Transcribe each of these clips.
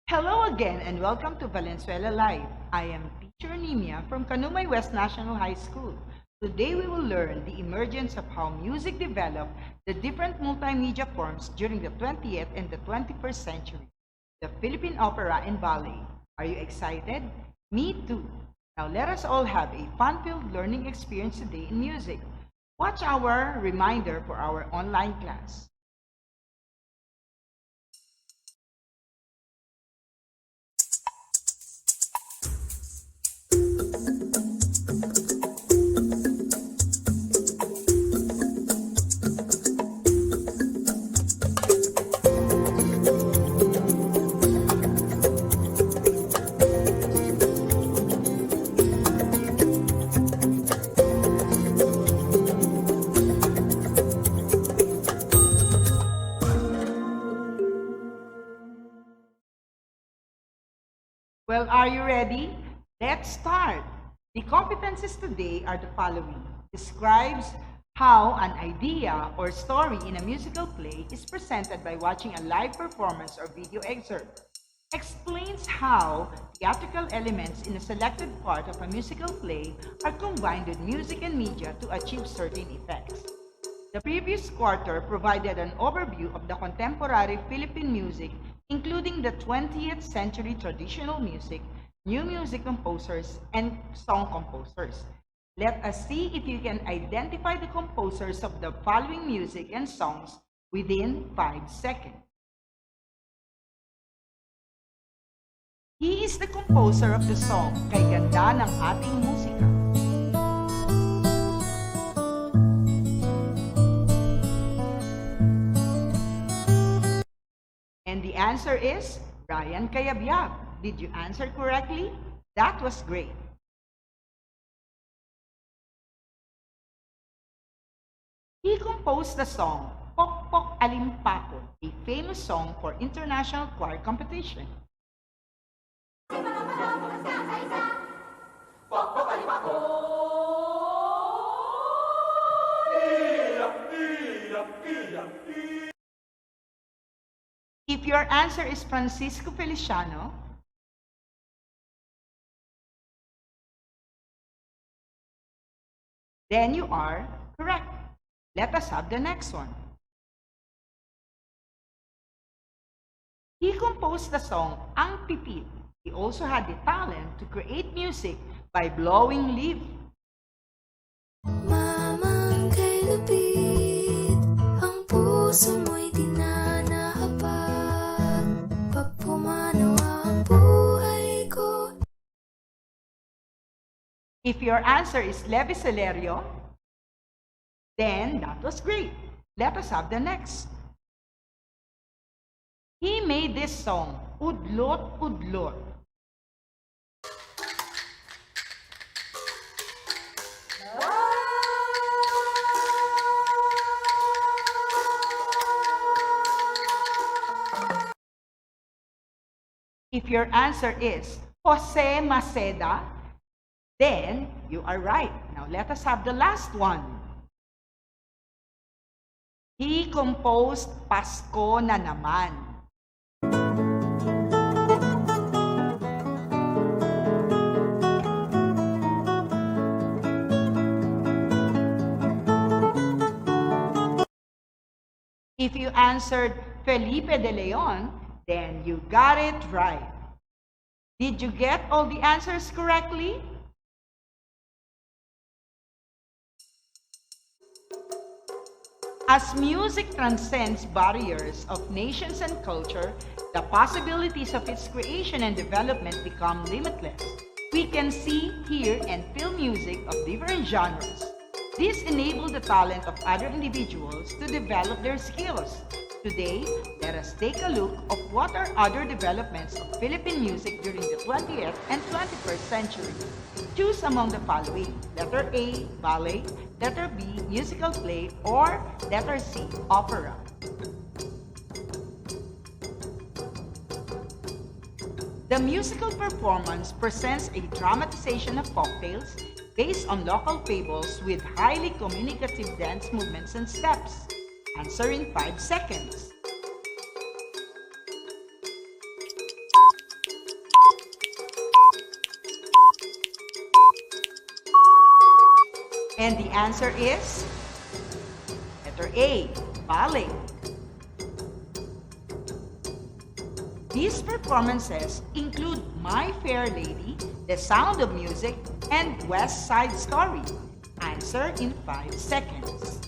Hello again and welcome to Valenzuela Live. I am Teacher Nimia from Kanumay West National High School. Today we will learn the emergence of how music developed the different multimedia forms during the 20th and the 21st century. The Philippine opera and ballet. Are you excited? Me too. Now let us all have a fun-filled learning experience today in music. Watch our reminder for our online class. Well, are you ready? Let's start. The competencies today are the following. Describes how an idea or story in a musical play is presented by watching a live performance or video excerpt. Explains how theatrical elements in a selected part of a musical play are combined with music and media to achieve certain effects. The previous quarter provided an overview of the contemporary Philippine music, including the 20th century traditional music, new music composers, and song composers. Let us see if you can identify the composers of the following music and songs within 5 seconds. He is the composer of the song Kay Ganda ng Ating Musika. And the answer is Ryan Cayabyab. Did you answer correctly? That was great. He composed the song Pok Pok Alimpako, a famous song for international choir competition. If your answer is Francisco Feliciano, then you are correct. Let us have the next one. He composed the song Ang Pipit. He also had the talent to create music by blowing leaf. Mamang kay lupit, ang puso mo'y dinanahapag. Pag pumanaw ang buhay ko. If your answer is Levi Celerio, then that was great. Let us have the next. He made this song, Udlot Udlot. If your answer is Jose Maceda, then you are right. Now let us have the last one. He composed Pasko na Naman. If you answered Felipe de Leon, then you got it right. Did you get all the answers correctly? As music transcends barriers of nations and culture, the possibilities of its creation and development become limitless. We can see, hear, and feel music of different genres. This enables the talent of other individuals to develop their skills. Today, let us take a look of what are other developments of Philippine music during the 20th and 21st century. Choose among the following: letter A, ballet, letter B, musical play, or letter C, opera. The musical performance presents a dramatization of folktales based on local fables with highly communicative dance movements and steps. Answer in 5 seconds. And the answer is letter A, ballet. These performances include My Fair Lady, The Sound of Music, and West Side Story. Answer in 5 seconds.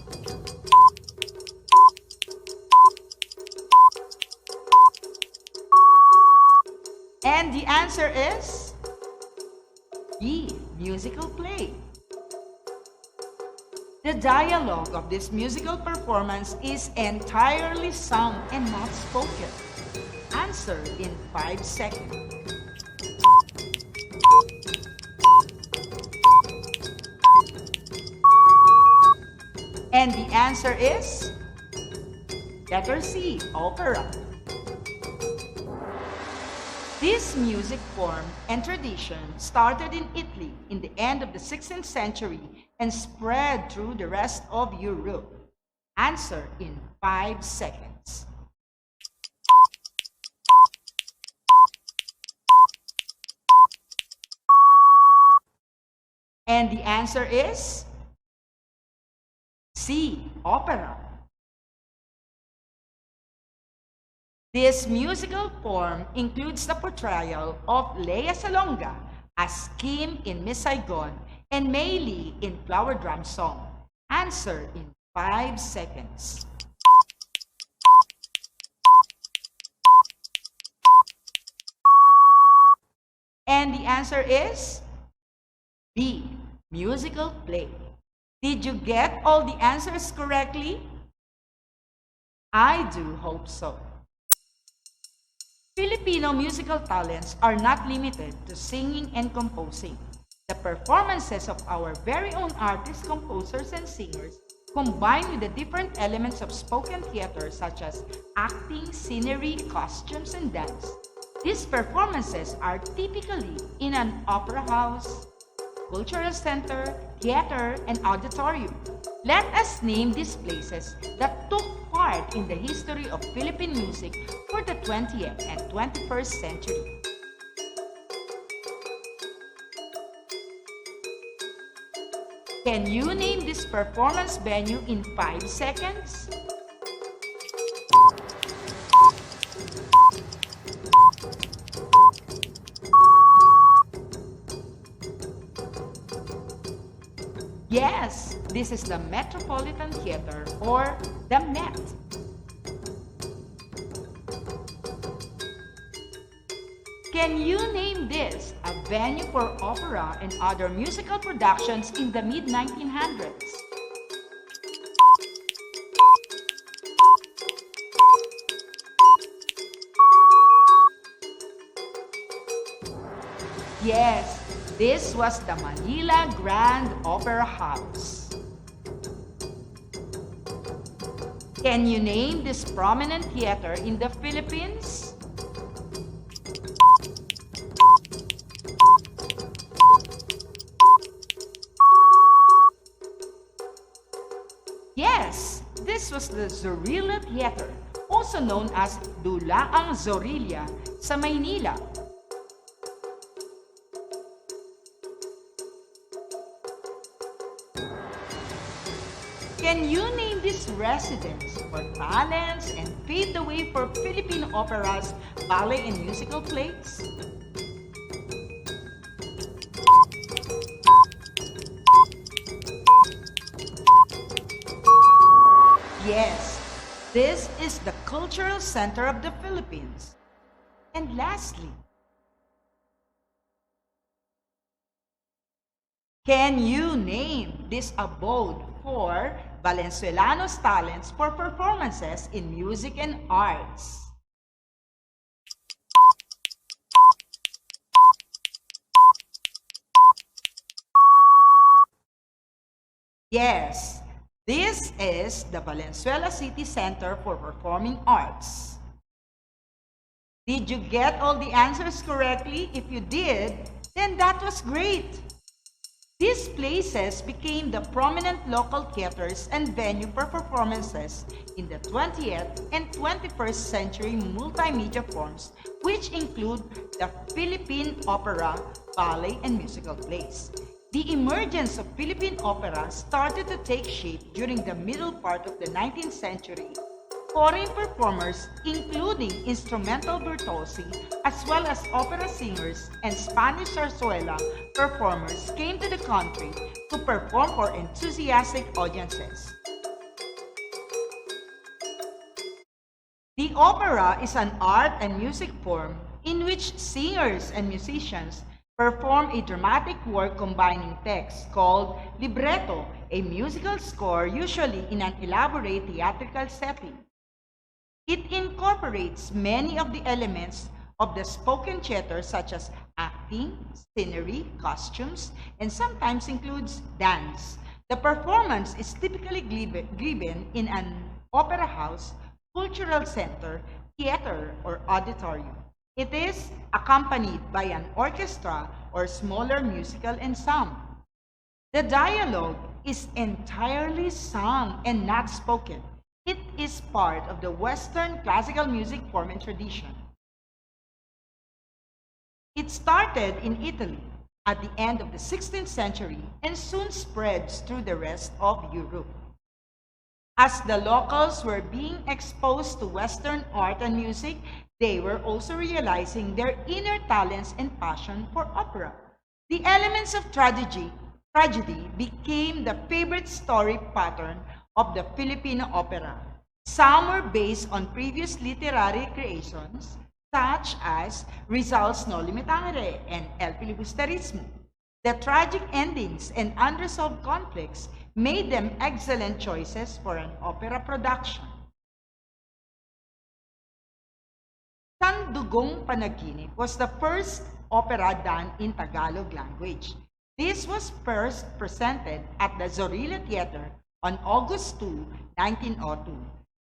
And the answer is B, musical play. The dialogue of this musical performance is entirely sung and not spoken. Answer in 5 seconds. And the answer is letter C, opera. This music form and tradition started in Italy in the end of the 16th century and spread through the rest of Europe. Answer in 5 seconds. And the answer is C, opera. This musical form includes the portrayal of Lea Salonga as Kim in Miss Saigon and Mei Lee in Flower Drum Song. Answer in 5 seconds. And the answer is B, musical play. Did you get all the answers correctly? I do hope so. Filipino musical talents are not limited to singing and composing. The performances of our very own artists, composers, and singers, combined with the different elements of spoken theater such as acting, scenery, costumes, and dance. These performances are typically in an opera house, cultural center, theater, and auditorium. Let us name these places that took part in the history of Philippine music for the 20th and 21st century. Can you name this performance venue in 5 seconds? Yes, this is the Metropolitan Theater or the Met. Can you name this a venue for opera and other musical productions in the mid-1900s? Yes, this was the Manila Grand Opera House. Can you name this prominent theater in the Philippines? Yes, this was the Zorilla Theater, also known as Dulaang Zorilla sa Maynila. Can you name this residence for talents and pave the way for Philippine operas, ballet, and musical plays? Yes, this is the cultural center of the Philippines. And lastly, can you name this abode for Valenzuelanos talents for performances in music and arts? Yes, this is the Valenzuela City Center for Performing Arts. Did you get all the answers correctly? If you did, then that was great. These places became the prominent local theaters and venue for performances in the 20th and 21st century multimedia forms, which include the Philippine opera, ballet, and musical plays. The emergence of Philippine opera started to take shape during the middle part of the 19th century. Foreign performers, including instrumental virtuosi, as well as opera singers and Spanish zarzuela performers, came to the country to perform for enthusiastic audiences. The opera is an art and music form in which singers and musicians perform a dramatic work combining text called libretto, a musical score usually in an elaborate theatrical setting. It incorporates many of the elements of the spoken theater such as acting, scenery, costumes, and sometimes includes dance. The performance is typically given in an opera house, cultural center, theater, or auditorium. It is accompanied by an orchestra or smaller musical ensemble. The dialogue is entirely sung and not spoken. It is part of the Western classical music form and tradition. It started in Italy at the end of the 16th century and soon spreads through the rest of Europe. As the locals were being exposed to Western art and music, they were also realizing their inner talents and passion for opera. The elements of tragedy became the favorite story pattern of the Filipino opera. Some were based on previous literary creations, such as Rizal's No Limitangere and El Filibusterismo. The tragic endings and unresolved conflicts made them excellent choices for an opera production. Sandugong Panaginip was the first opera done in Tagalog language. This was first presented at the Zorilla Theater on August 2, 1902.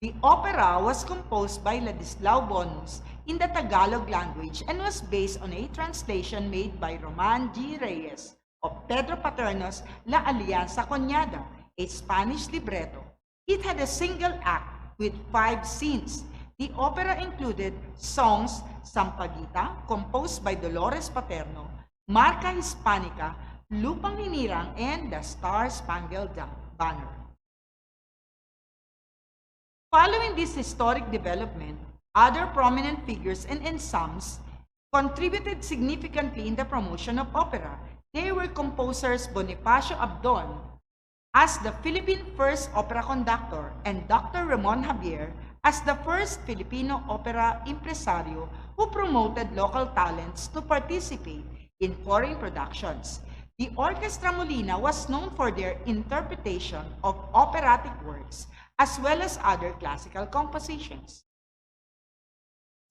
The opera was composed by Ladislao Bonus in the Tagalog language and was based on a translation made by Roman G. Reyes of Pedro Paterno's La Alianza Coñada, a Spanish libretto. It had a single act with 5 scenes. The opera included songs Sampaguita, composed by Dolores Paterno, Marca Hispanica, Lupang Hinirang, and The Star-Spangled Banner. Following this historic development, other prominent figures and ensembles contributed significantly in the promotion of opera. They were composers Bonifacio Abdon as the Philippine first opera conductor and Dr. Ramon Javier as the first Filipino opera impresario who promoted local talents to participate in foreign productions. The Orchestra Molina was known for their interpretation of operatic works as well as other classical compositions.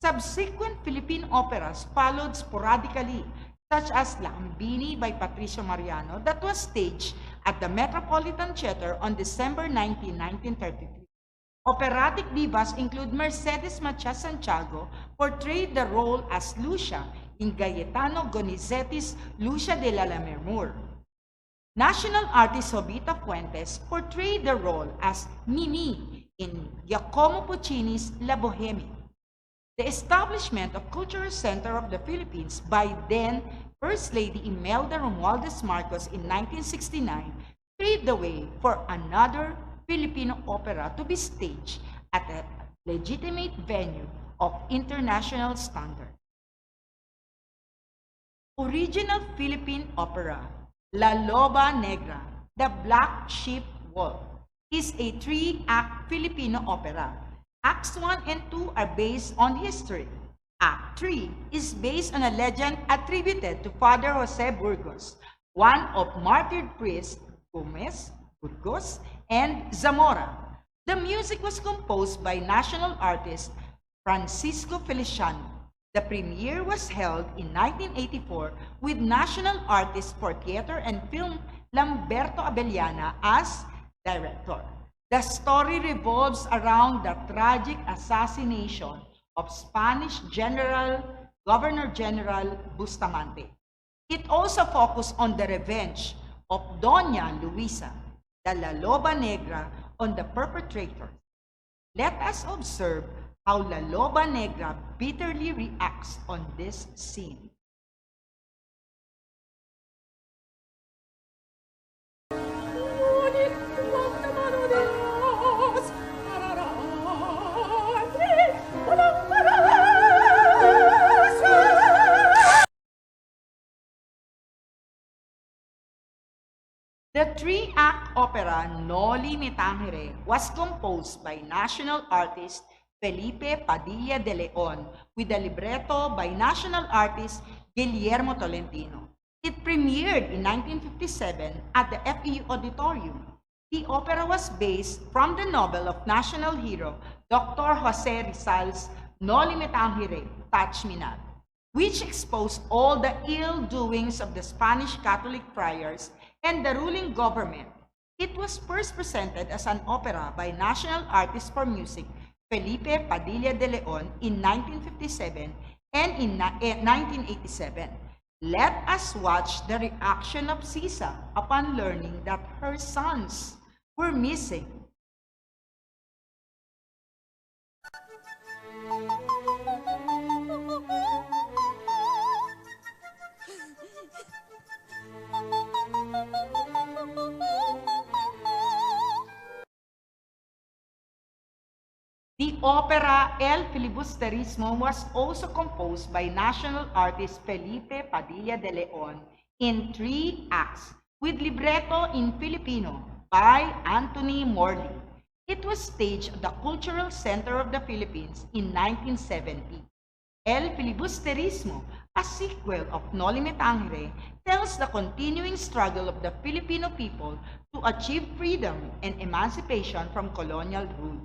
Subsequent Philippine operas followed sporadically, such as Lambini by Patricio Mariano that was staged at the Metropolitan Theater on December 19, 1933. Operatic divas include Mercedes Matias Santiago, portrayed the role as Lucia in Gaetano Donizetti's Lucia de la Lammermoor. National artist Jovita Fuentes portrayed the role as Mimi in Giacomo Puccini's La Boheme. The establishment of Cultural Center of the Philippines by then First Lady Imelda Romualdez Marcos in 1969 paved the way for another Filipino opera to be staged at a legitimate venue of international standard. Original Philippine opera, La Loba Negra, The Black Sheep Wolf, is a 3-act Filipino opera. Acts 1 and 2 are based on history. Act 3 is based on a legend attributed to Father Jose Burgos, one of martyred priests Gomez, Burgos, and Zamora. The music was composed by national artist Francisco Feliciano. The premiere was held in 1984 with national artist for theater and film Lamberto Abellana as director. The story revolves around the tragic assassination of Spanish Governor General Bustamante. It also focused on the revenge of Doña Luisa, the La Loba Negra, on the perpetrators. Let us observe how La Loba Negra bitterly reacts on this scene. The three-act opera Noli Me Tangere was composed by national artist Felipe Padilla de Leon with a libretto by national artist Guillermo Tolentino. It premiered in 1957 at the FEU Auditorium. The opera was based from the novel of national hero Dr. Jose Rizal's Noli Me Tangere, Touch Me Not, which exposed all the ill doings of the Spanish Catholic friars and the ruling government. It was first presented as an opera by national artist for music Felipe Padilla de Leon in 1957 and in 1987. Let us watch the reaction of Sisa upon learning that her sons were missing. The opera El Filibusterismo was also composed by national artist Felipe Padilla de Leon in 3 acts with libretto in Filipino by Anthony Morley. It was staged at the Cultural Center of the Philippines in 1970. El Filibusterismo, a sequel of Noli Me Tangere, tells the continuing struggle of the Filipino people to achieve freedom and emancipation from colonial rule.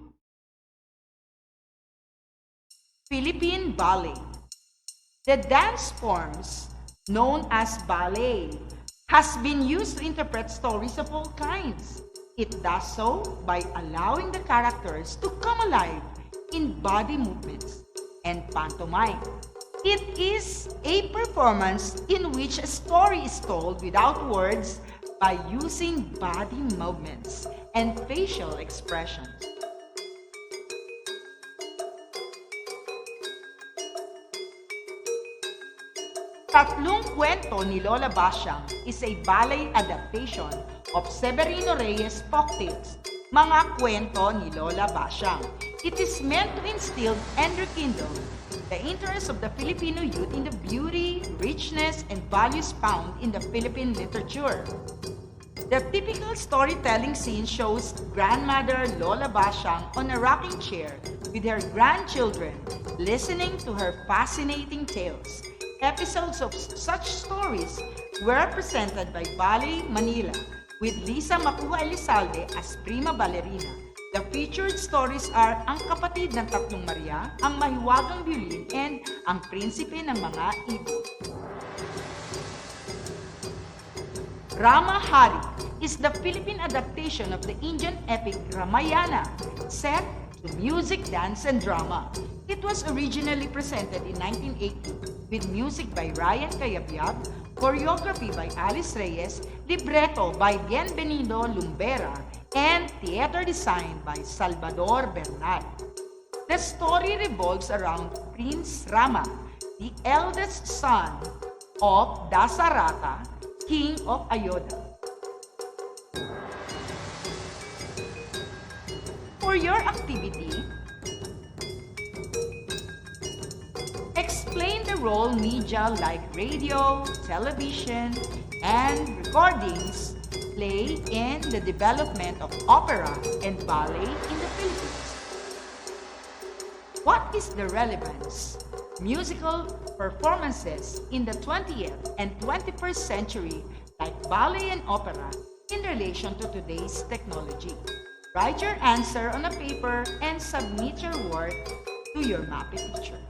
Philippine Ballet. The dance forms, known as ballet, has been used to interpret stories of all kinds. It does so by allowing the characters to come alive in body movements and pantomime. It is a performance in which a story is told without words by using body movements and facial expressions. Tatlong Kwento ni Lola Basyang is a ballet adaptation of Severino Reyes' folktales, Mga Kwento ni Lola Basyang. It is meant to instill and rekindle the interest of the Filipino youth in the beauty, richness, and values found in the Philippine literature. The typical storytelling scene shows grandmother Lola Basyang on a rocking chair with her grandchildren listening to her fascinating tales. Episodes of such stories were presented by Ballet Manila with Lisa Macuja Elizalde as prima ballerina. The featured stories are Ang Kapatid ng Tatlong Maria, Ang Mahiwagang Violin, and Ang Prinsipe ng Mga Ibon. Rama Hari is the Philippine adaptation of the Indian epic Ramayana, set to music, dance, and drama. It was originally presented in 1980 with music by Ryan Cayabyab, choreography by Alice Reyes, libretto by Bienvenido Lumbera, and theater design by Salvador Bernal. The story revolves around Prince Rama, the eldest son of Dasarata, king of Ayodhya. For your activity, explain the role media like radio, television, and recordings play in the development of opera and ballet in the Philippines. What is the relevance? Musical performances in the 20th and 21st century like ballet and opera in relation to today's technology. Write your answer on a paper and submit your work to your Mapeh teacher.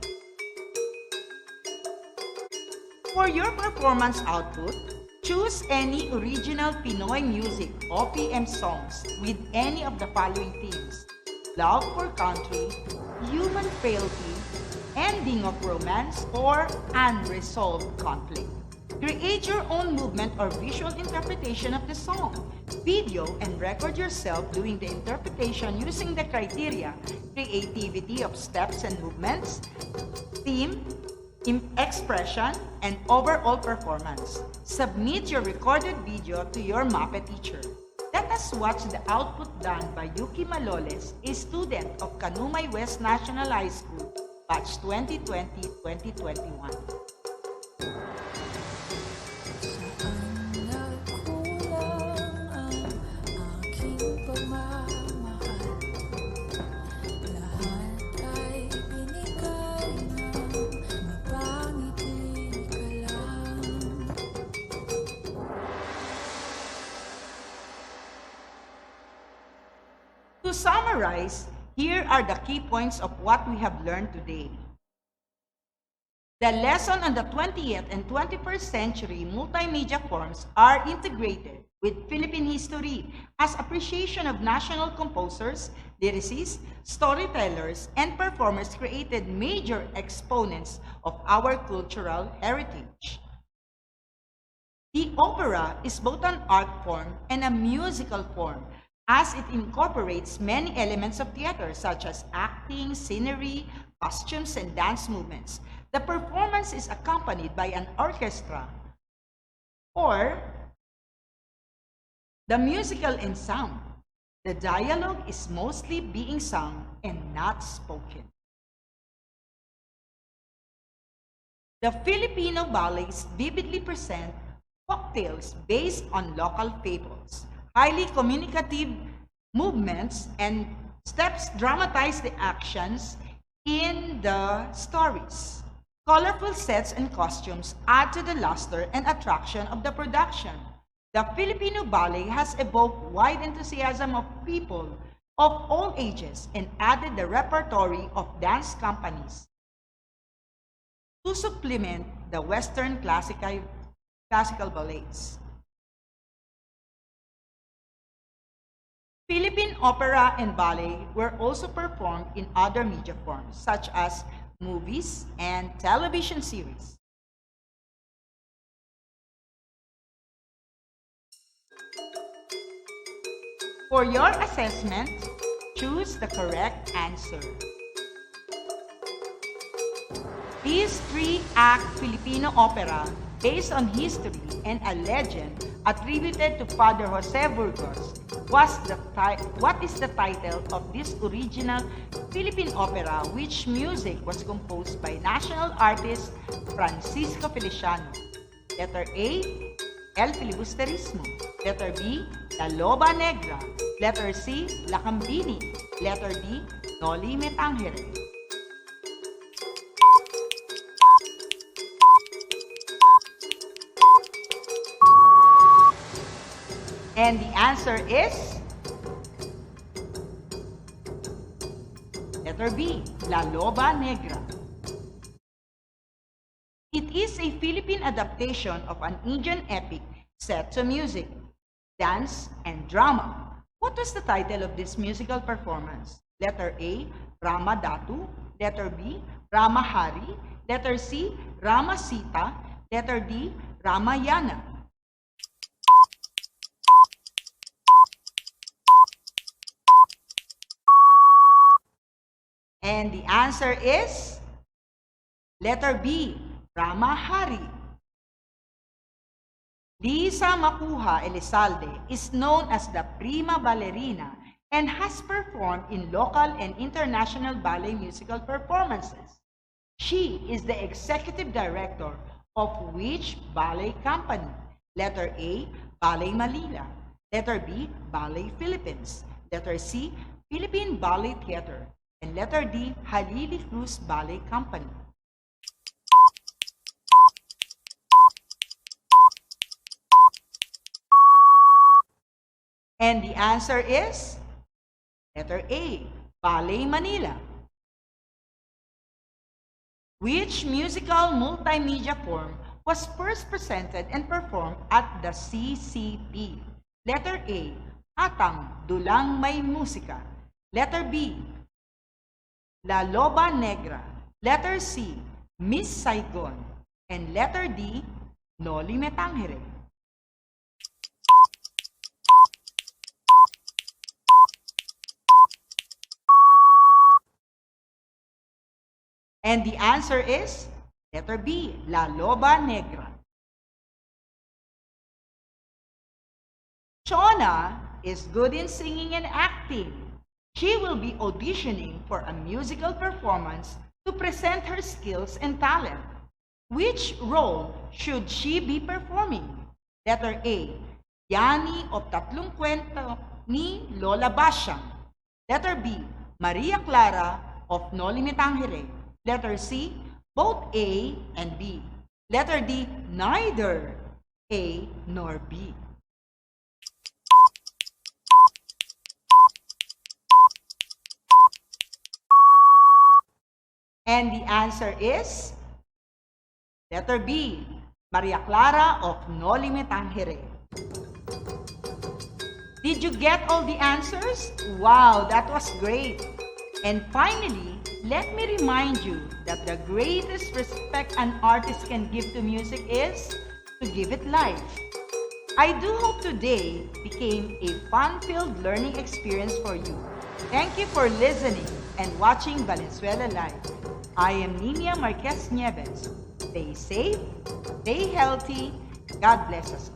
For your performance output, choose any original Pinoy music OPM songs with any of the following themes: love for country, human frailty, ending of romance, or unresolved conflict. Create your own movement or visual interpretation of the song. Video and record yourself doing the interpretation using the criteria: creativity of steps and movements, theme, expression, and overall performance. Submit your recorded video to your Mapeh teacher. Let us watch the output done by Yuki Maloles, a student of Kanumay West National High School, batch 2020-2021. Saan nagkulang summarize, here are the key points of what we have learned today. The lesson on the 20th and 21st century multimedia forms are integrated with Philippine history as appreciation of national composers, lyricists, storytellers, and performers created major exponents of our cultural heritage. The opera is both an art form and a musical form, as it incorporates many elements of theater such as acting, scenery, costumes, and dance movements. The performance is accompanied by an orchestra or the musical ensemble. The dialogue is mostly being sung and not spoken. The Filipino ballets vividly present folktales based on local fables. Highly communicative movements and steps dramatize the actions in the stories. Colorful sets and costumes add to the luster and attraction of the production. The Filipino ballet has evoked wide enthusiasm of people of all ages and added the repertory of dance companies to supplement the Western classical ballets. Philippine opera and ballet were also performed in other media forms, such as movies and television series. For your assessment, choose the correct answer. This three-act Filipino opera, based on history and a legend attributed to Father Jose Burgos, what is the title of this original Philippine opera, which music was composed by national artist Francisco Feliciano? Letter A, El Filibusterismo. Letter B, La Loba Negra. Letter C, La Cambini. Letter D, Noli Me Tangere. And the answer is letter B, La Loba Negra. It is a Philippine adaptation of an Indian epic set to music, dance, and drama. What was the title of this musical performance? Letter A, Rama Datu. Letter B, Rama Hari. Letter C, Rama Sita. Letter D, Ramayana. And the answer is letter B, Rama Hari. Lisa Macuja Elizalde is known as the prima ballerina and has performed in local and international ballet musical performances. She is the executive director of which ballet company? Letter A, Ballet Manila. Letter B, Ballet Philippines. Letter C, Philippine Ballet Theater. And letter D, Halili Cruz Ballet Company. And the answer is letter A, Ballet Manila. Which musical multimedia form was first presented and performed at the CCP? Letter A, Atang Dulang May Musika. Letter B, La Loba Negra. Letter C, Miss Saigon. And letter D, Noli Me Tangere. And the answer is letter B, La Loba Negra. Shona is good in singing and acting. She will be auditioning for a musical performance to present her skills and talent. Which role should she be performing? Letter A, Yani of Tatlong Kwento ni Lola Basyang. Letter B, Maria Clara of Noli Me Tangere. Letter C, both A and B. Letter D, neither A nor B. And the answer is letter B, Maria Clara of Noli Me Tangere. Did you get all the answers? Wow, that was great. And finally, let me remind you that the greatest respect an artist can give to music is to give it life. I do hope today became a fun-filled learning experience for you. Thank you for listening and watching Valenzuela Live. I am Nina Marquez Nieves. Stay safe, stay healthy. God bless us all.